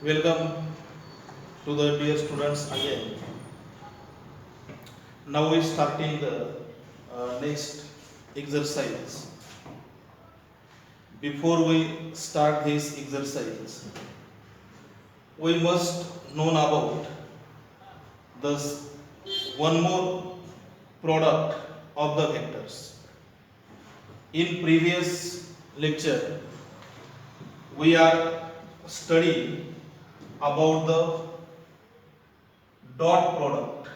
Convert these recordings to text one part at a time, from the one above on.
Welcome to the dear students again. Now we starting the next exercise. Before we start this exercise, we must know about this one more product of the vectors. In previous lecture, we are studying about the dot product,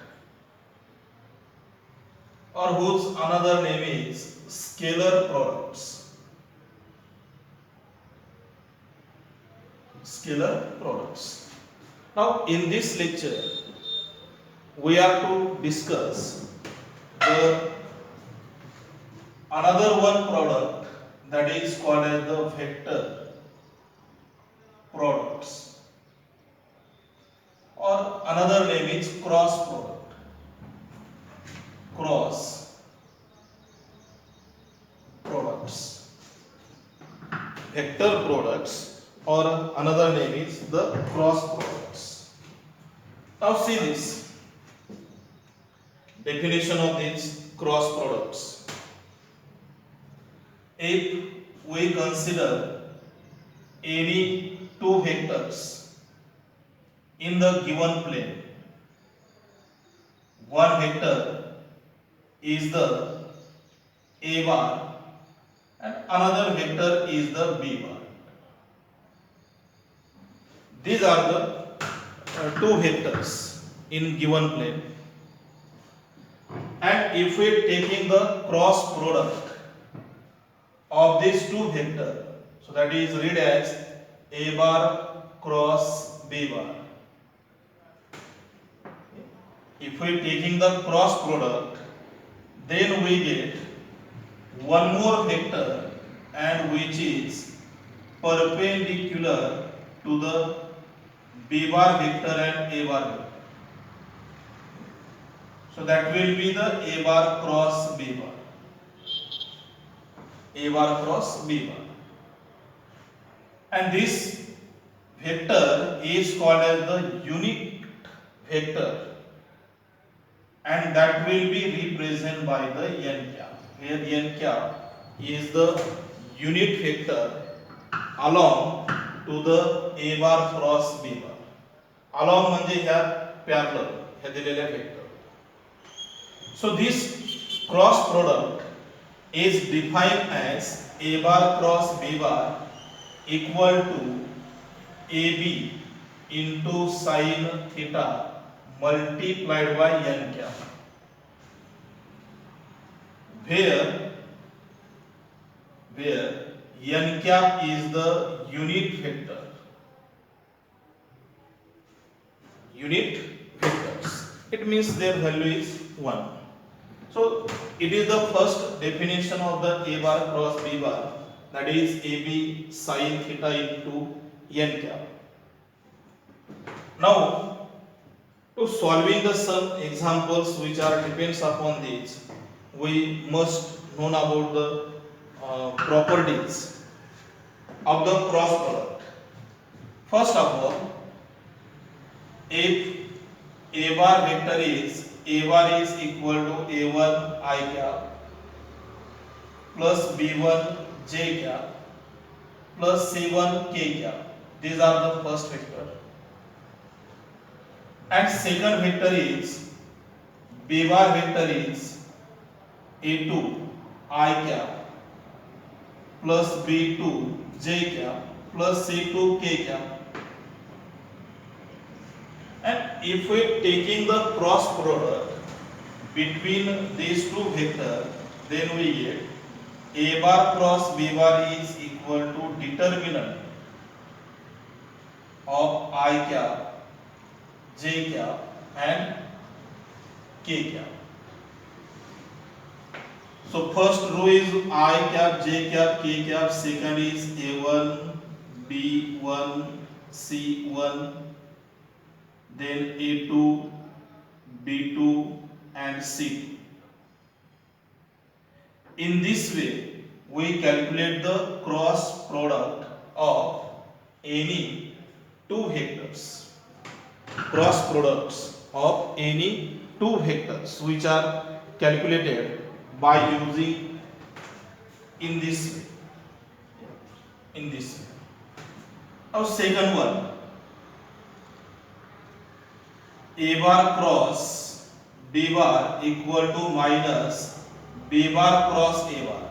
or whose another name is scalar products. Scalar products. Now, in this lecture, we are to discuss the another one product that is called as the vector products, or another name is cross product. Cross products. Vector products, or another name is the cross products. Now see this definition of these cross products. If we consider any two vectors in the given plane, one vector is the A bar and another vector is the B bar. These are the two vectors in given plane, and if we are taking the cross product of these two vectors, so that is read as A bar cross B bar. If we are taking the cross product, then we get one more vector, and which is perpendicular to the B bar vector and A bar vector. So that will be the A bar cross B bar. A bar cross B bar. And this vector is called as the unit vector, and that will be represented by the n cap, where n cap is the unit vector along to the A bar cross B bar. Along म्हणजे ह्या parallel ह्या दिलेल्या vector. So this cross product is defined as A bar cross B bar equal to AB into sin theta multiplied by n cap, where n cap is the unit vector. Unit vectors. It means their value is 1. So it is the first definition of the A bar cross B bar, that is AB sin theta into n cap. Now, to solving the some examples which are depends upon these, we must know about the properties of the cross product. First of all, if A bar vector is A bar is equal to A1 I cap plus B1 J cap plus C1 K cap. These are the first vector. And second vector is B bar vector is A2 I cap plus B2 J cap plus C2 K cap. And if we are taking the cross product between these two vectors, then we get A bar cross B bar is equal to determinant of I cap, J cap and K cap. So first row is I cap, J cap, K cap, second is A1, B1, C1, then A2, B2 and C2. In this way, we calculate the cross product of any two vectors, cross products of any two vectors which are calculated by using in this way. Now second one, a bar cross b bar equal to minus b bar cross a bar.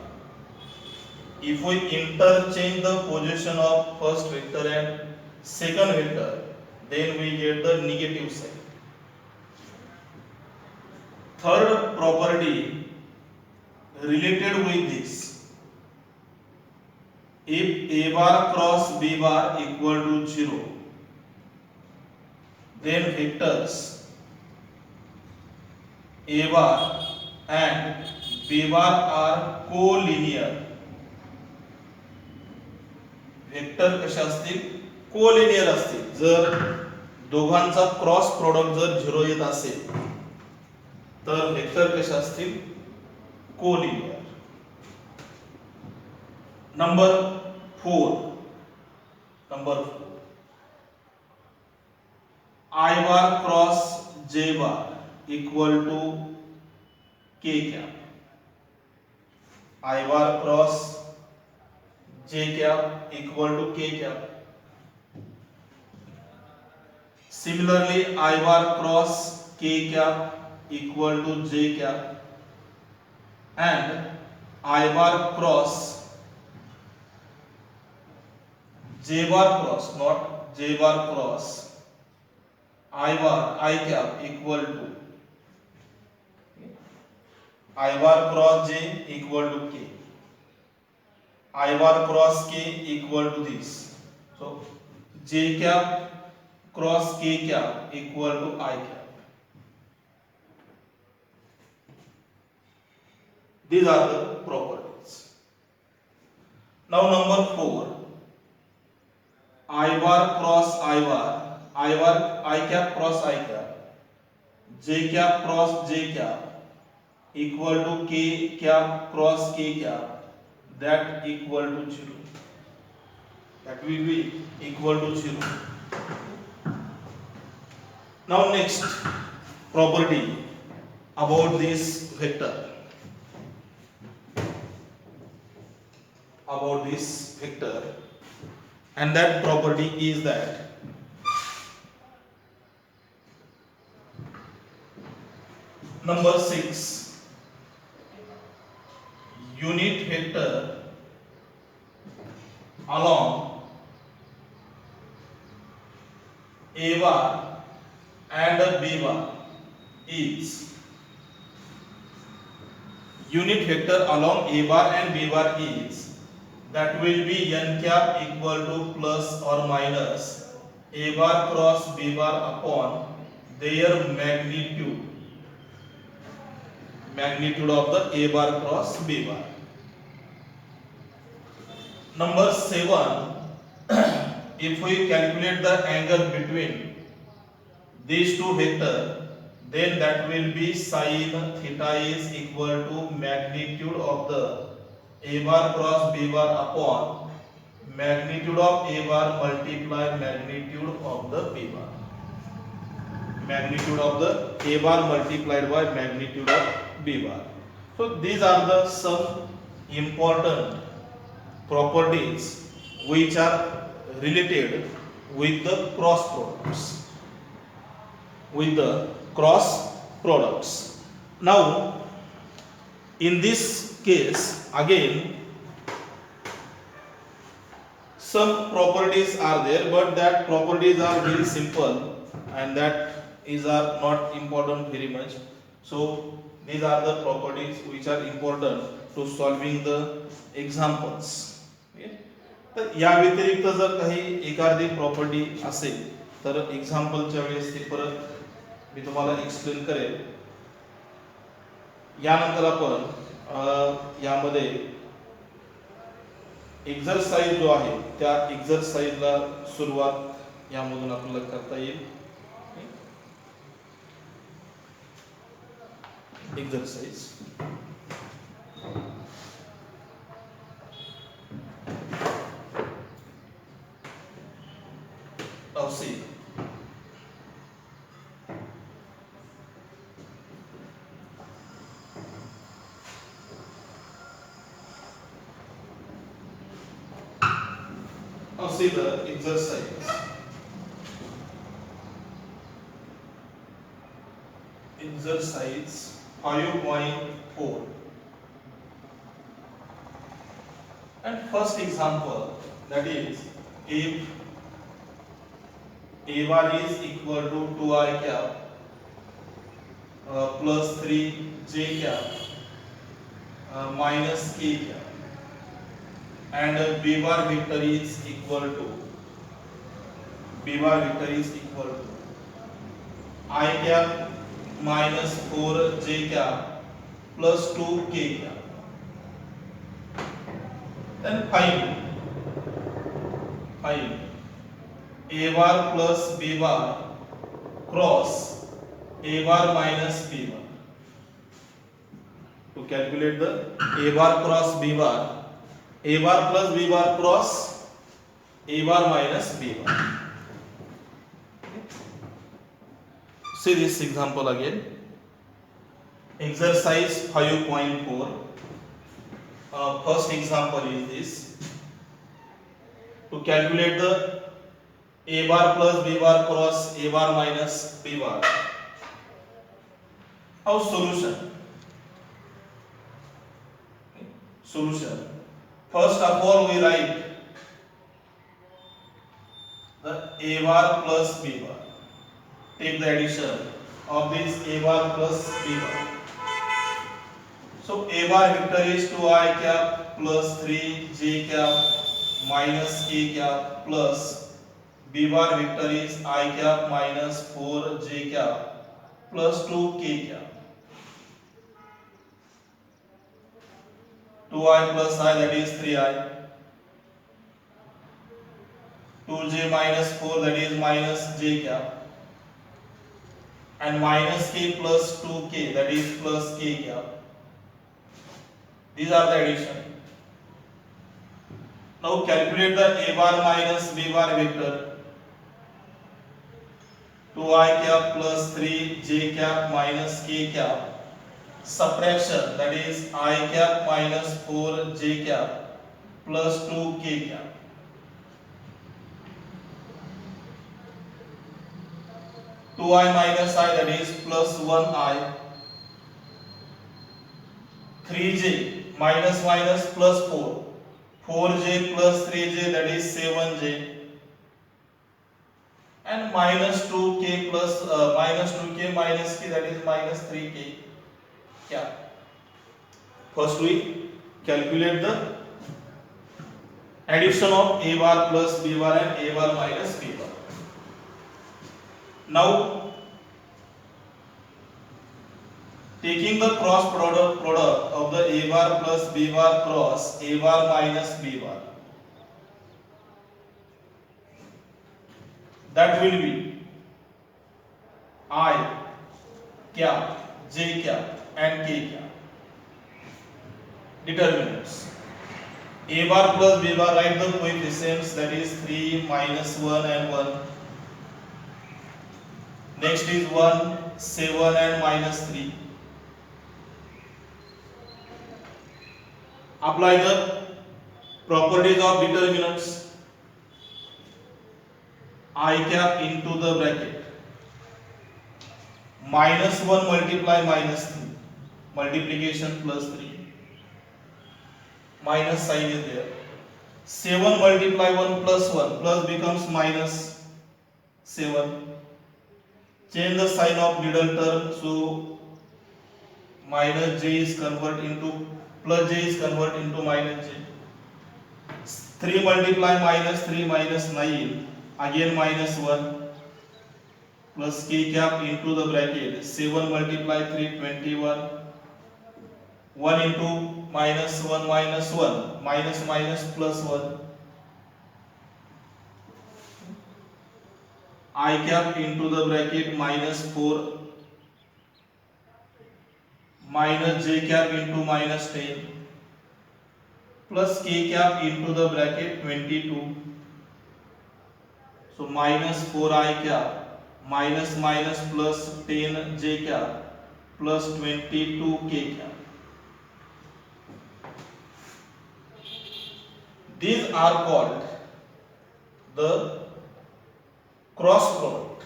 If we interchange the position of first vector and second vector, then we get the negative sign. Third property related with this, if a bar cross b bar equal to 0, then vectors a bar and b bar are collinear. Vector कशा असतील, collinear असतील. जर दोघांचा cross product जर 0 येत असेल तर vector कशा असतील, collinear. Number 4, I bar cross J bar equal to K cap. I bar cross J cap equal to K cap. Similarly, I bar cross K cap equal to J cap and I bar cross J bar cross, not J bar cross I cap equal to I bar cross J equal to K. I bar cross K equal to this. So J cap cross K cap equal to I cap. These are the properties. Now number 4, I bar cross I bar, I cap cross I cap, J cap cross J cap equal to K cap cross K cap, that equal to 0. That will be equal to 0. Now next property about this vector. And that property is that number 6, unit vector along A bar and B bar is unit vector along A bar and B bar is, that will be n cap equal to plus or minus A bar cross B bar upon their magnitude of the A bar cross B bar. Number 7, if we calculate the angle between these two vectors, then that will be sin theta is equal to magnitude of the A bar cross B bar upon magnitude of A bar multiply magnitude of the B bar. Magnitude of the A bar multiplied by magnitude of B bar. So these are the some important properties which are related with the cross products. Now in this case again some properties are there, but that properties are very simple and that is are not important very much. So these are the properties which are important to solving the examples. Okay? तर या व्यतिरिक्त जर काही एखादी property असेल तर एक्झाम्पलच्या वेळेस ते परत मी तुम्हाला एक्सप्लेन करेल. यानंतर आपण यामध्ये एक्सरसाइज जो आहे त्या एक्सरसाइजला सुरुवात यामधून आपल्याला करता येईल. Exercise see the exercise. Exercise 5.4. And first example, that is, if a bar is equal to 2I cap plus 3j cap minus k cap, and b bar vector is equal to I cap minus 4j cap plus 2k cap. Then find a bar plus b bar cross a bar minus b bar. To calculate the a bar cross b bar, a bar plus b bar cross a bar minus b bar. See this example again. Exercise 5.4. First example is this. To calculate the a bar plus b bar cross a bar minus b bar. How solution? First of all, we write the a bar plus b bar. Take the addition of this a bar plus b bar. So a bar vector is 2I cap plus 3j cap minus k cap plus b bar vector is I cap minus 4j cap plus 2k cap. 2I plus I, that is 3I. 2j minus 4, that is minus j cap. And minus k plus 2k, that is plus k cap. These are the addition. Now calculate the a bar minus b bar vector. 2I cap plus 3j cap minus k cap. Subtraction, that is I cap minus 4j cap plus 2k cap. Two I minus I, that is plus 1I. 3j minus plus 4. 4j plus 3j, that is 7j. And minus 2k plus minus 2k minus k, that is minus 3k. Yeah. First we calculate the addition of a bar plus b bar and a bar minus b bar. Now taking the cross product of the a bar plus b bar cross a bar minus b bar, that will be I cap, j cap and k cap. Determinants. A bar plus b bar, write the coefficients, that is 3, minus 1 and 1. Next is 1, 7 and minus 3. Apply the properties of determinants. I cap into the bracket. Minus 1 multiply minus 3. Multiplication plus 3. Minus sign is there. 7 multiply 1 plus 1. Plus becomes minus 7. Change the sign of middle term, so minus j is convert into plus j is convert into minus j. 3 multiply minus 3 minus 9, again minus 1 plus k cap into the bracket. 7 multiply 3, 21. 1 into minus 1 minus 1, minus minus plus 1. I cap into the bracket minus 4 minus j cap into minus 10 plus k cap into the bracket 22. So minus 4I cap minus minus plus 10 j cap plus 22 k cap. These are called the cross product.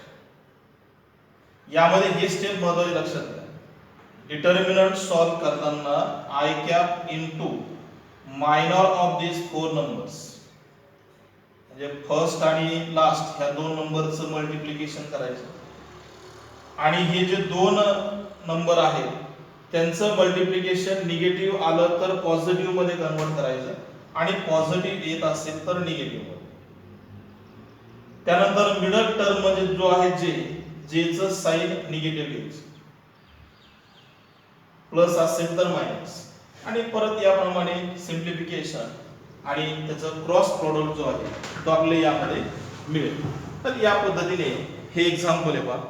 यामध्ये हे step महत्वाची लक्षात घ्या. Determinant solve करताना I cap into minor of this 4 numbers, म्हणजे first आणि last ह्या दोन नंबरचं मल्टिप्लिकेशन करायचं आणि हे जे दोन नंबर आहेत त्यांचं मल्टिप्लिकेशन निगेटिव्ह आलं तर पॉझिटिव्ह मध्ये कन्वर्ट करायचं आणि पॉझिटिव्ह येत असेल तर निगेटिव्ह मध्ये. त्यानंतर मिडल टर्म म्हणजे जो आहे जेचं साइन निगेटिव्ह घ्यायचं, प्लस असेल तर मायनस, आणि परत याप्रमाणे सिम्प्लिफिकेशन आणि त्याचं क्रॉस प्रोडक्ट जो आहे तो आपल्याला यामध्ये मिळेल. तर या पद्धतीने हे एक्झाम्पल आहे पहा.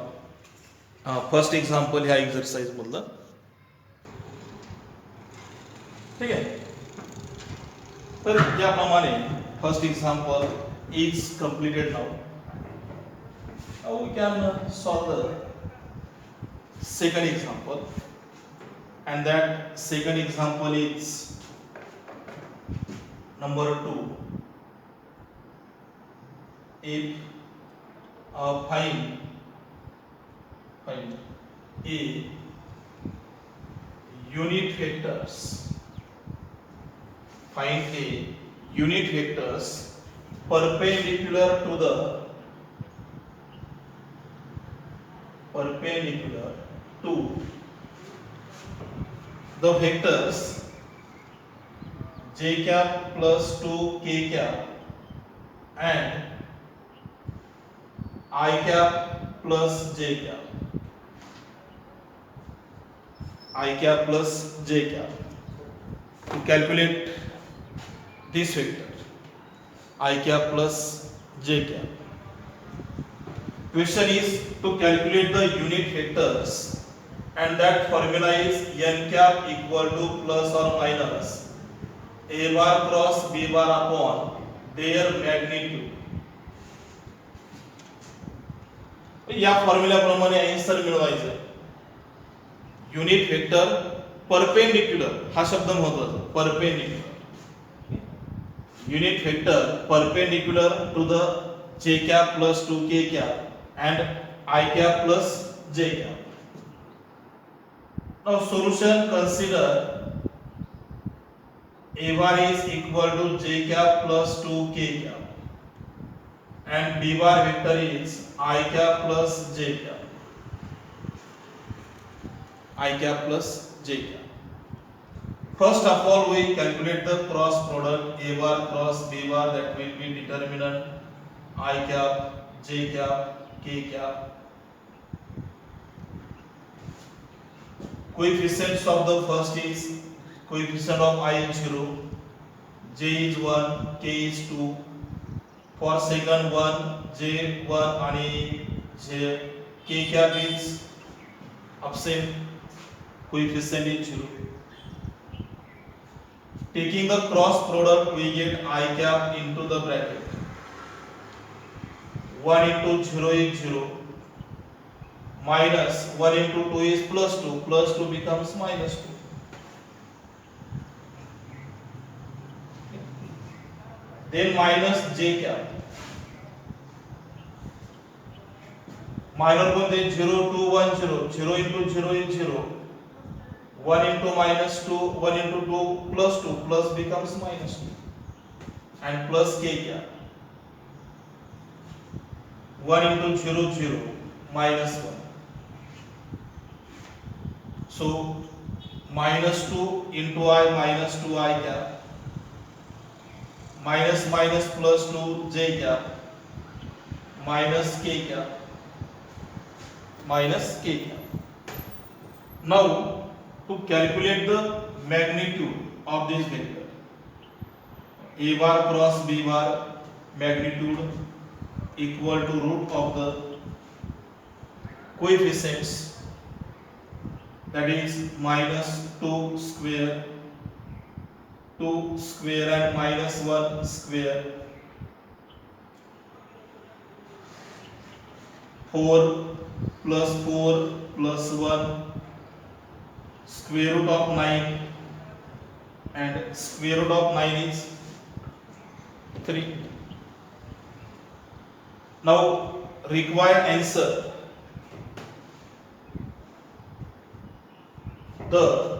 फर्स्ट एक्झाम्पल ह्या एक्सरसाइज मधलं. ठीक आहे. तर याप्रमाणे first example is completed now. Now we can solve the second example, and that second example is number 2. If find a unit vectors, find a unit vectors perpendicular to the vectors j cap plus 2 k cap and I cap plus j cap, I cap plus j cap. To calculate this vector I cap plus j cap, question is to calculate the unit vectors, and that formula is n cap equal to plus or minus a bar cross b bar upon their magnitude. या formula प्रमाणे answer मिळवायचं. Unit vector perpendicular हा शब्द महत्वाचा, perpendicular. Unit vector perpendicular to the j cap plus 2k cap and I cap plus j cap. Now solution, consider a bar is equal to j cap plus 2k cap and b bar vector is I cap plus j cap, I cap plus j cap. First of all we calculate the cross product a bar cross b bar, that will be determinant I cap, j cap, k cap. Coefficients of the first is coefficient of I is 0, j is 1, k is 2. For second one, j 1 and j k cap is absent, coefficient is 0. Taking the cross product we get I cap into the bracket. 1 into 0 is 0, minus 1 into 2 is plus 2, plus 2 becomes minus 2. Then minus j cap. Minor one is 0, 2, 1, 0. 0 into 0 is 0. 1 into minus 2, 1 into 2 plus 2, plus becomes minus 2. And plus k cap. 1 into 0, 0, minus 1. So minus 2 into I minus 2 I cap, minus minus plus 2 j cap, minus k cap, minus k cap. Now to calculate the magnitude of this vector, a bar cross b bar magnitude equal to root of the coefficients, that is minus 2 square, 2 square and minus 1 square, 4 plus 4 plus 1, square root of 9, and square root of 9 is 3. Now required answer. The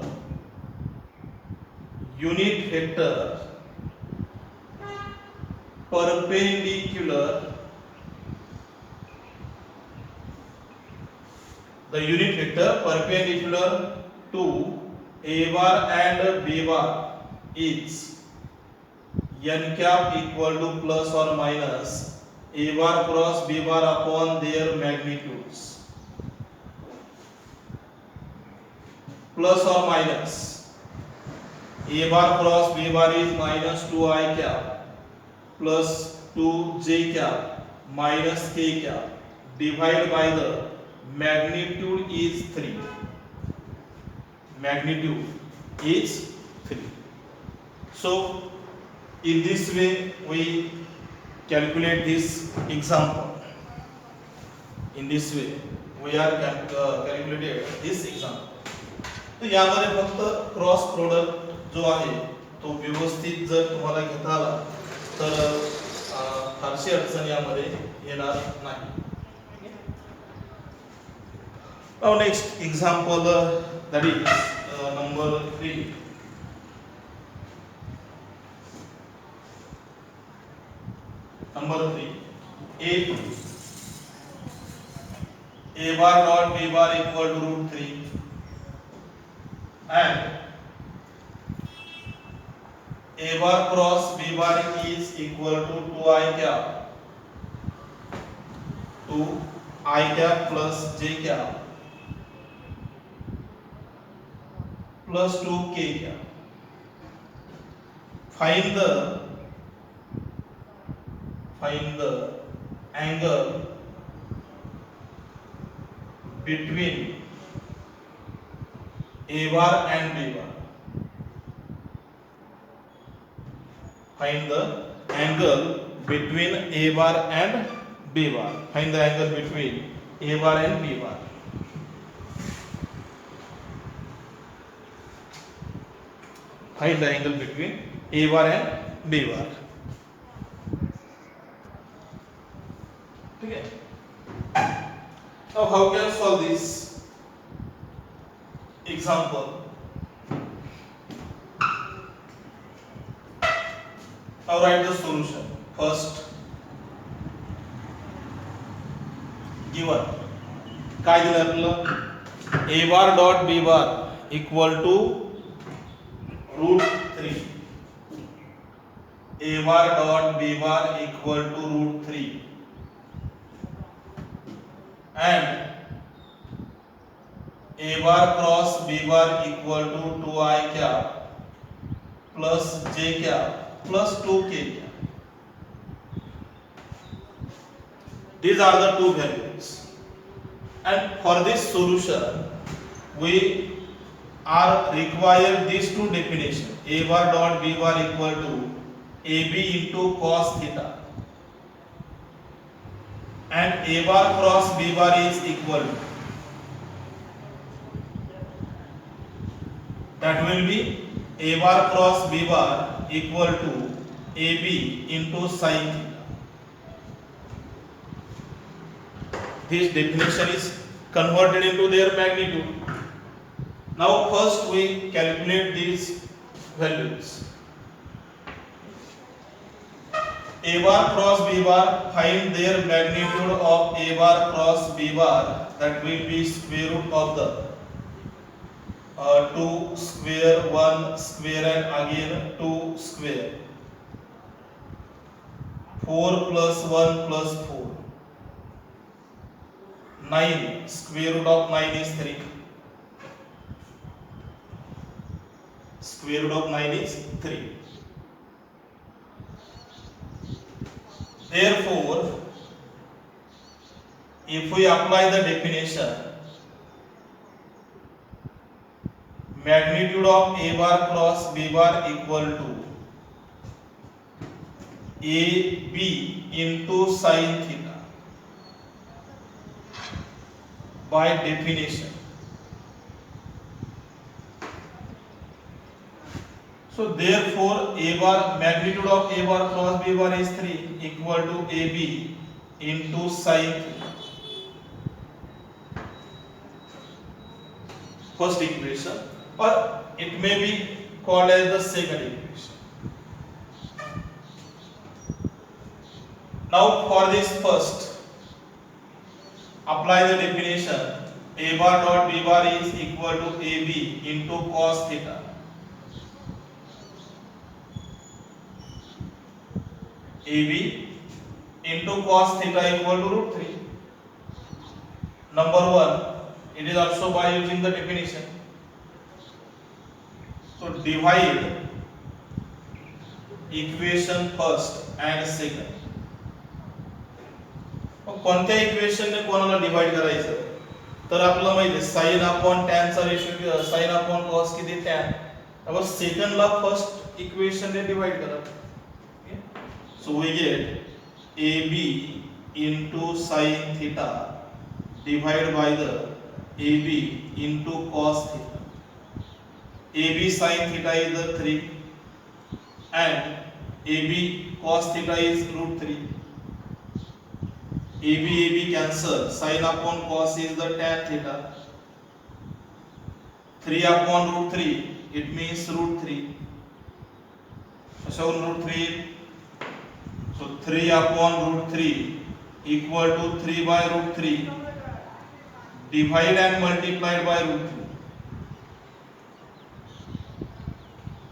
unit vector perpendicular to A bar and B bar is n cap equal to plus or minus A bar cross B bar upon their magnitudes, plus or minus A bar cross B bar is minus 2I cap plus 2J cap minus K cap divided by the magnitude is 3. Magnitude is 3. So in this way we calculate this example. In this way we are calculated this example. तो यामध्ये फक्त cross product जो आहे तो व्यवस्थित जर तुम्हाला घेता आला तर फारशी अडचण यामध्ये येणार नाही. Now next example that is number 3. Number 3. A bar dot B bar equal to root 3 and A bar cross B bar is equal to 2I cap plus J cap plus 2K cap. Find the angle between A bar and B bar. Find the angle between A bar and B bar. Find the angle between A bar and B bar. Find the angle between A bar and B bar. Okay. Now how can I solve this example? Now write the solution. First, given काय दिलं आपल्याला A bar dot B bar equal to root 3. A bar dot B bar equal to root 3 and A bar cross B bar equal to 2I cap plus J cap plus 2K cap. These are the two values, and for this solution we are required these two definitions. A bar dot B bar equal to AB into cos theta and A bar cross B bar is equal to, that will be A bar cross B bar equal to AB into sin theta. This definition is converted into their magnitude. Now first we calculate these values. A bar cross B bar, find their magnitude of A bar cross B bar, that will be square root of the 2 square 1 square and again 2 square, 4 plus 1 plus 4, 9 square root of 9 is 3, square root of 9 is 3. Therefore, if we apply the definition, magnitude of A bar cross B bar equal to AB into sin theta by definition. So therefore A bar, magnitude of A bar cross B bar is 3 equal to AB into sin theta. First equation, or it may be called as the second equation. Now for this first, apply the definition. A bar dot b bar is equal to ab into cos theta. AB into cos theta equal to root 3. Number 1, it is also by using the definition. So divide equation first and second. कोणत्या equation ने कोणाला divide करायचं, तर आपल्याला माहिती आहे sin upon tan चा ratio sin upon cos किती tan. अब सेकंड ला फर्स्ट इक्वेशन ने डिवाइड करा. So we get AB into sin theta divided by the AB into cos theta. AB sin theta is the 3 and AB cos theta is root 3. AB cancel, sin upon cos is the tan theta. 3 upon root 3, it means root 3. So root 3, so 3 upon root 3 equal to 3 by root 3. Divide and multiplied by root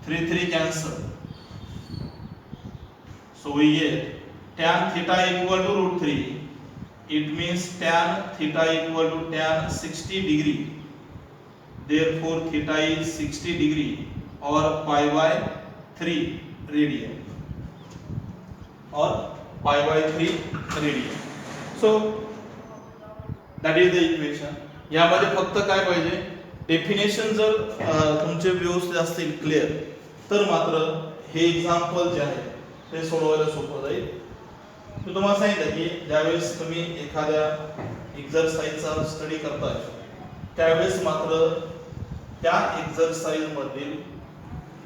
3. 3 cancel. So we get tan theta equal to root 3. It means tan theta equal to tan 60 degree. Therefore theta is 60 degree or pi by 3 radian. Or pi by 3 radian. So that is the equation. यामध्ये फक्त काय पाहिजे, definition जर तुमचे व्यवस्थित असतील clear, तर मात्र हे एक्झाम्पल जे आहे ते सोडवायला सोपं जाईल. मी तुम्हाला सांगितलं की ज्यावेळेस तुम्ही एखाद्या एक्झरसाइजचा स्टडी करताय त्यावेळेस मात्र त्या एक्झरसाइज मधील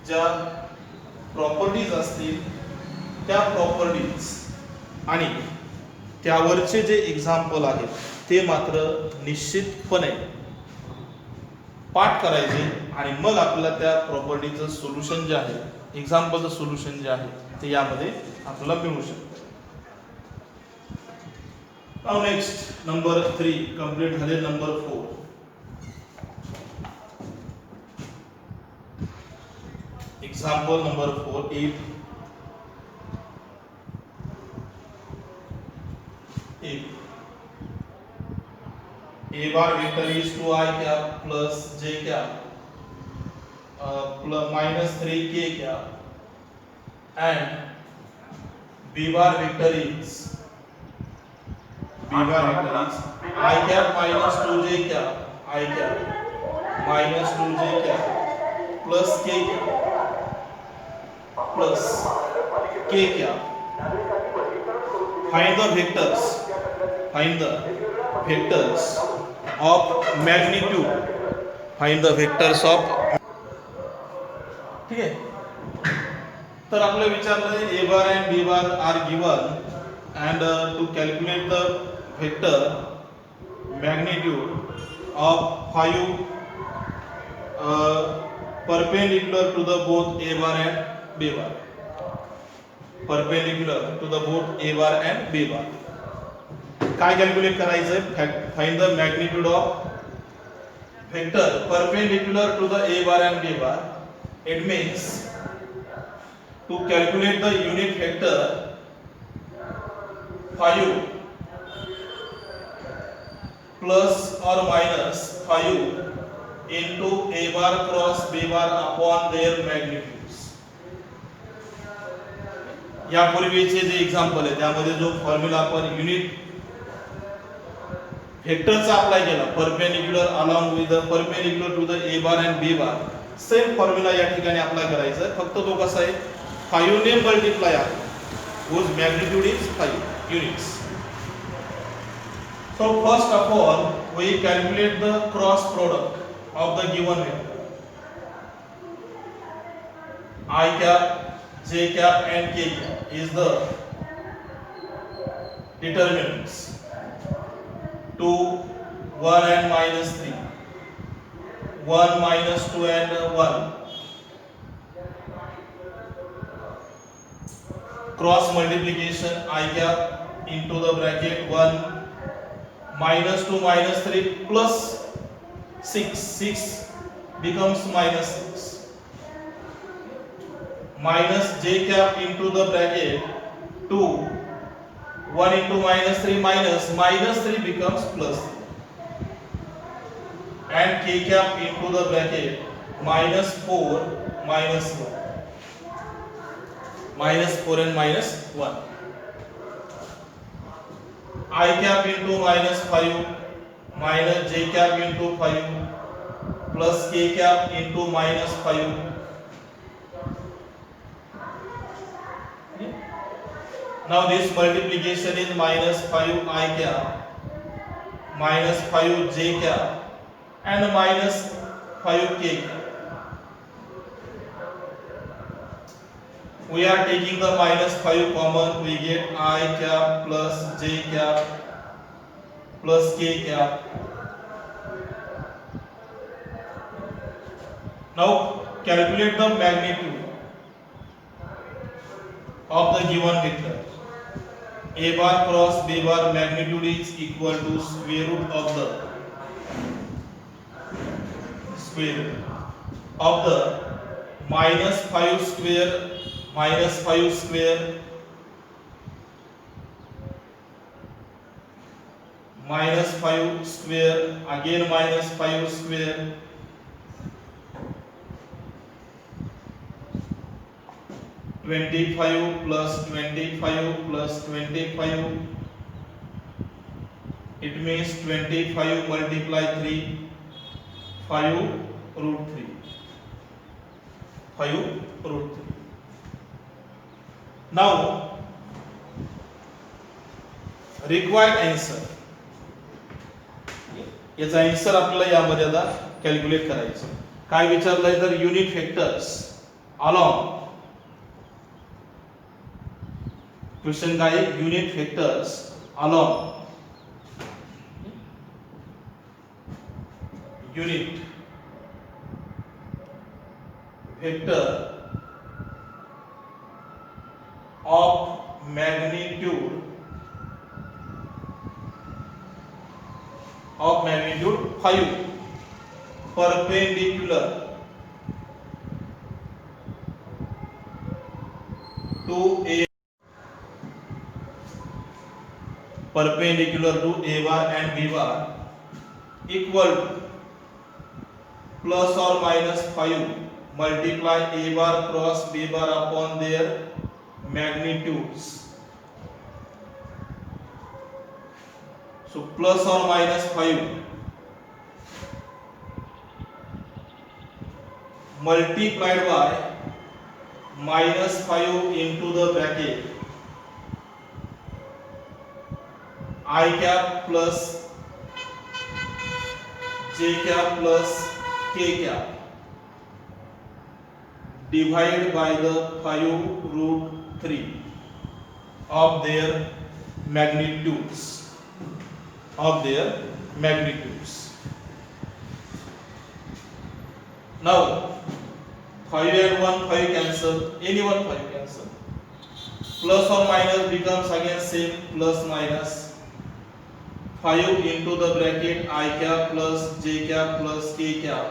ज्या प्रॉपर्टीज असतील त्या प्रॉपर्टीज आणि त्यावरचे जे एक्झाम्पल आहेत ते मात्र निश्चितपणे पाठ करायचे आणि मग आपल्याला त्या प्रॉपर्टीचं सोल्युशन जे आहे, एक्झाम्पलचं सोल्युशन जे आहे ते यामध्ये आपल्याला मिळू शकतं. Now next, number 3 complete झाले. Number 4, example number 4, if a bar vector is 2i cap plus j cap plus minus 3k cap and b bar vector is I cap minus 2j cap I cap minus 2j cap plus k cap plus k cap. Find the vectors of magnitude. Find the vectors of. ठीक आहे. तर आपल्याला विचारलं a bar and b bar are given and to calculate the vector magnitude of 5 perpendicular to the both a bar and b bar. Perpendicular to the both a bar and b bar. काय calculate करायचंय? Find the magnitude of vector perpendicular to the a bar and b bar. It means to calculate the unit vector 5 plus or minus 5 into a bar cross b bar upon their magnitudes. यापूर्वीचे जे example आहे त्यामध्ये जो formula आपण unit व्हेक्टरचा apply केला, perpendicular along with the perpendicular to the a bar and b bar, same formula या ठिकाणी अप्लाय करायचा आहे. फक्त तो कसा आहे, 5 ने मल्टिप्लाय आहे, whose magnitude is 5 units. So first of all we calculate the cross product of the given vector. I cap, j cap and k cap is the determinants 2, 1 and minus 3, 1 minus 2 and 1. Cross multiplication I cap into the bracket 1 minus 2 minus 3 plus 6. 6 becomes minus 6. Minus j cap into the bracket 2. 1 into minus 3 minus 3 becomes plus 3. And k cap into the bracket minus 4 minus 1. Minus 4 and minus 1. I cap into minus 5 minus j cap into 5 plus k cap into minus 5. Now this multiplication is minus 5 I cap minus 5 j cap and minus 5 k cap. We are taking the minus 5 common, we get I cap plus j cap plus k cap. Now calculate the magnitude of the given vector. A bar cross b bar magnitude is equal to square root of the minus 5 square minus 5 square minus 5 square again minus 5 square (25) plus 25 plus 25, it means 25 multiply 3, 5 root 3, 5 root 3. Now required answer, याचा answer आपल्याला यामध्ये आता calculate करायचं. काय विचारलंय तर unit vectors along, question काय आहे, unit vectors along unit vector of magnitude 5 perpendicular to a bar and b bar equal to plus or minus 5 multiply a bar cross b bar upon their magnitudes. So plus or minus 5 multiplied by minus 5 into the bracket I cap plus j cap plus k cap divided by the 5 root 3 of their magnitudes. Now 5 and 1 5 cancel, any one 5 cancel, plus or minus becomes again same, plus minus 5 into the bracket I cap plus j cap plus k cap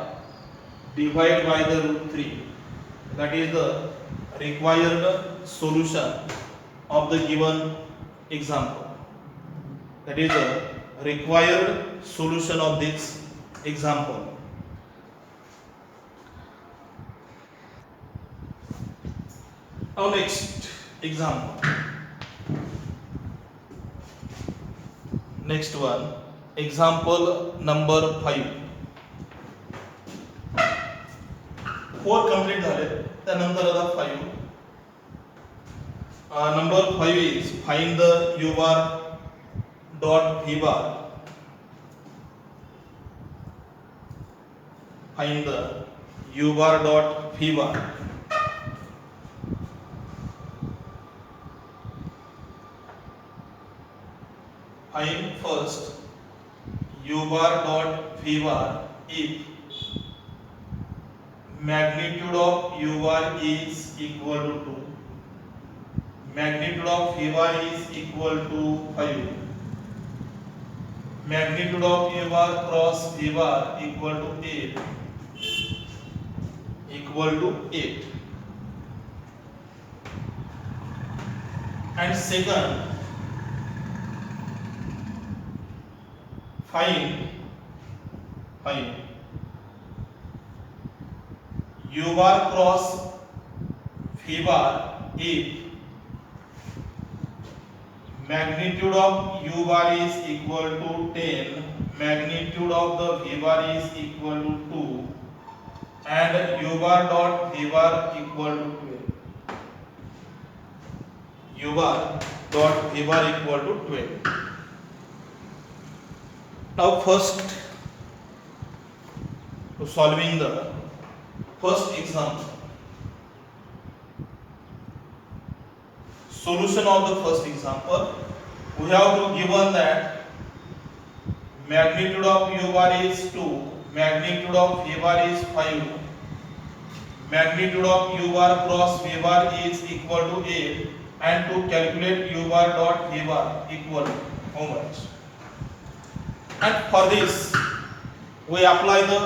divided by the root 3. That is the required solution of the given example. That is the required solution of this example. Now next example. Next one, example number 5. 4 complete झाले, त्यानंतर आता 5. Number 5 is find the u bar dot v bar. Find the u bar dot v bar. find first u bar dot v bar if magnitude of u bar is equal to 2, magnitude of v bar is equal to 5, magnitude of u bar cross v bar equal to 8, equal to 8. And second, find u bar cross v bar if magnitude of u bar is equal to 10, magnitude of the v bar is equal to 2, and u bar dot v bar equal to 12. U bar dot v bar equal to 12. Now first, to solving the first example, solution of the first example, we have to given that magnitude of u bar is 2, magnitude of v bar is 5, magnitude of u bar cross v bar is equal to 8, and to calculate u bar dot v bar equal to how much? And for this we apply the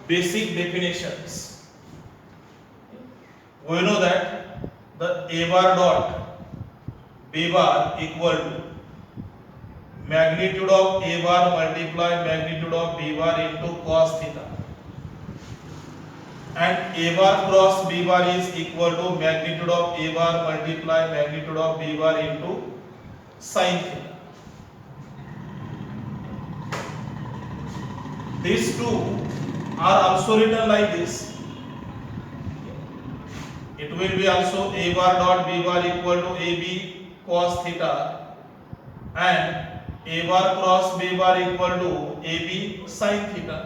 basic definitions. We know that the a bar dot b bar equal to magnitude of a bar multiply magnitude of b bar into cos theta, and a bar cross b bar is equal to magnitude of a bar multiply magnitude of b bar into sin theta. These two are also written like this. It will be also a bar dot b bar equal to ab cos theta, and a bar cross b bar equal to ab sin theta.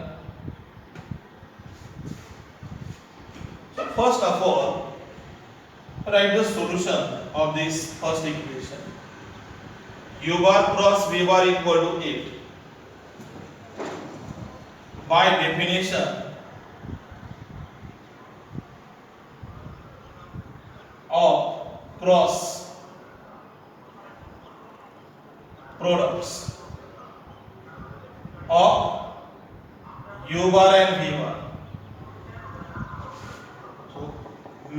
So first of all, write the solution of this first equation. U bar cross v bar equal to 8. By definition of cross products of u bar and v bar, so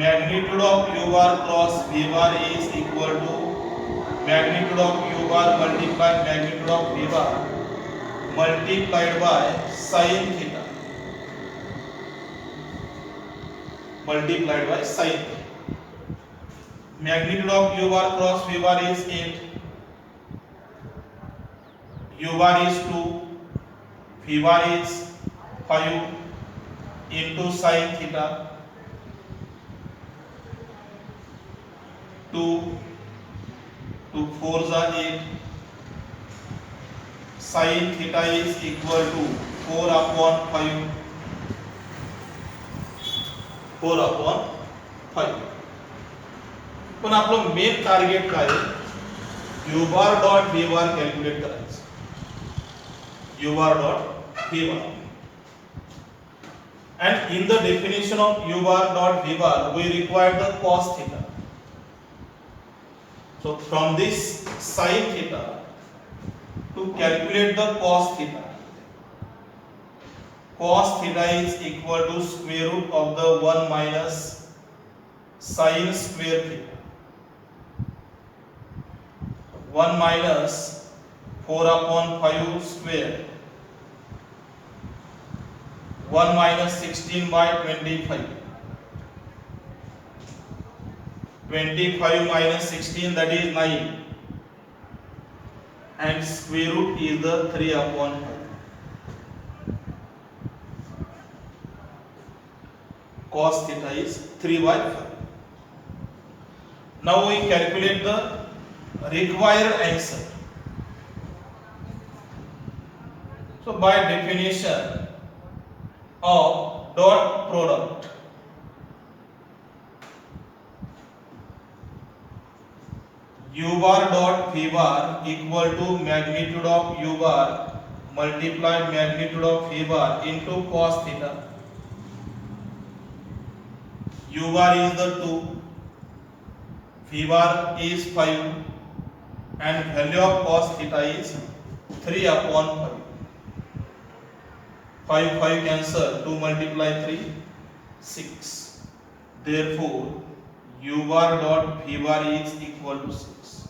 magnitude of u bar cross v bar is equal to magnitude of u bar multiply magnitude of v bar multiplied by sin theta, multiplied by sin theta. Magnitude of u bar cross v bar is 8, u bar is 2, v bar is 5 into sin theta, 2 to 4 are 8, sin theta is equal to 4 upon 5, 4 upon 5. पण आपलं main target काय आहे? u bar dot v bar calculate करायचं. u bar dot v bar, and in the definition of u bar dot v bar we require the cos theta. So from this sin theta, to calculate the cos theta, cos theta is equal to square root of the 1 minus sin square theta, 1 minus 4 upon 5 square, 1 minus 16 by 25, 25 minus 16 that is 9, and square root is the 3 upon 5. Cos theta is 3 by 5. Now we calculate the required answer. So by definition of dot product, u bar dot v bar equal to magnitude of u bar multiplied magnitude of v bar into cos theta. U bar is the 2, v bar is 5, and value of cos theta is 3 upon 5. 5 cancel, 2 multiply 3, 6. Therefore, u bar dot v bar is equal to 6.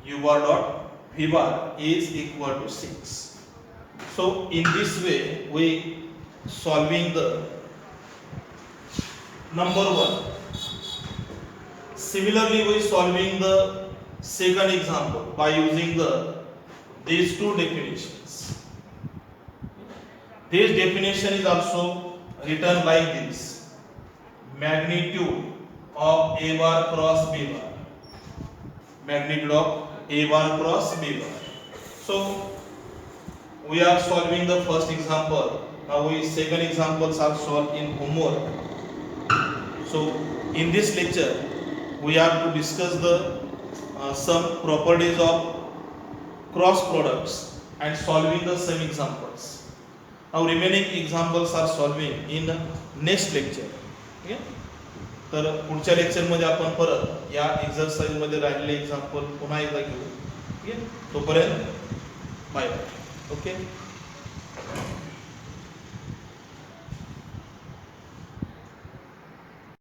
U bar dot v bar is equal to 6. So in this way we solving the number 1. Similarly we solving the second example by using these two definitions. This definition is also written like this: magnitude of a bar cross b bar. Magnitude of a bar cross b bar. So we are solving the first example. Now we second examples are solved in homework. So in this lecture we are to discuss the some properties of cross products and solving the same examples. Now remaining examples are solving in next lecture. Okay? तर पुढच्या lecture मध्ये आपण परत या exercise मध्ये राहिलेले example पुन्हा एकदा घेऊ. ठीक आहे, तोपर्यंत बाय. ओके.